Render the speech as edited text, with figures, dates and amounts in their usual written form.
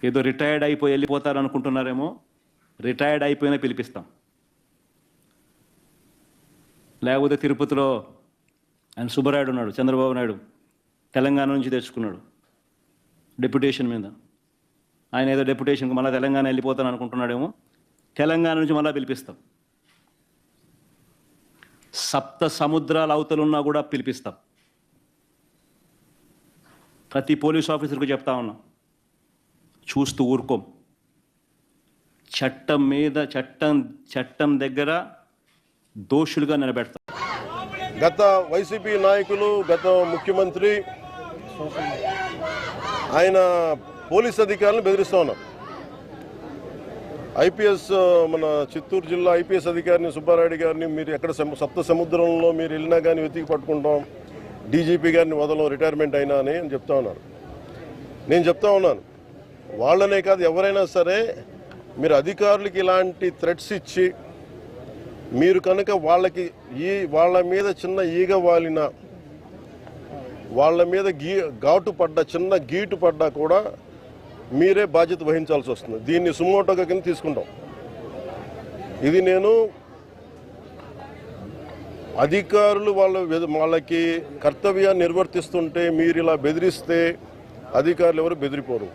ఏదో రిటైర్డ్ అయిపోయి వెళ్ళిపోతారు అనుకుంటున్నారేమో, రిటైర్డ్ అయిపోయినా పిలిపిస్తాం. లేకపోతే తిరుపతిలో ఆయన సుబ్బరాయుడు ఉన్నాడు, చంద్రబాబు నాయుడు తెలంగాణ నుంచి తెచ్చుకున్నాడు డెప్యుటేషన్ మీద. ఆయన ఏదో డెప్యుటేషన్కి మళ్ళీ తెలంగాణ వెళ్ళిపోతాను అనుకుంటున్నాడేమో, తెలంగాణ నుంచి మళ్ళీ పిలిపిస్తాం. సప్త సముద్రాల అవతలున్నా కూడా పిలిపిస్తాం. ప్రతి పోలీస్ ఆఫీసర్కు చెప్తా ఉన్నాం, చూస్తూ ఊరుకోం. చట్టం మీద చట్టం దగ్గర దోషులుగా నిలబెడతాం. గత వైసీపీ నాయకులు, గత ముఖ్యమంత్రి ఆయన పోలీస్ అధికారులను బెదిరిస్తూ ఉన్నారు. ఐపీఎస్ మన చిత్తూరు జిల్లా ఐపీఎస్ అధికారిని సుబ్బారెడ్డి గారిని మీరు ఎక్కడ సప్త సముద్రంలో మీరు వెళ్ళినా కానీ వెతికి పట్టుకుంటాం, డీజీపీ గారిని వదలం రిటైర్మెంట్ అయినా అని చెప్తా ఉన్నారు. నేను చెప్తా ఉన్నాను, వాళ్ళనే కాదు ఎవరైనా సరే మీరు అధికారులకి ఇలాంటి థ్రెట్స్ ఇచ్చి మీరు కనుక వాళ్ళ మీద చిన్న ఈగ వాలిన, వాళ్ళ మీద చిన్న గీటు పడ్డా కూడా మీరే బాధ్యత వహించాల్సి వస్తుంది. దీన్ని సుమోటోగా కింద తీసుకుంటాం. ఇది నేను అధికారులు వాళ్ళకి కర్తవ్యాన్ని నిర్వర్తిస్తుంటే మీరు ఇలా బెదిరిస్తే అధికారులు ఎవరు బెదిరిపోరు.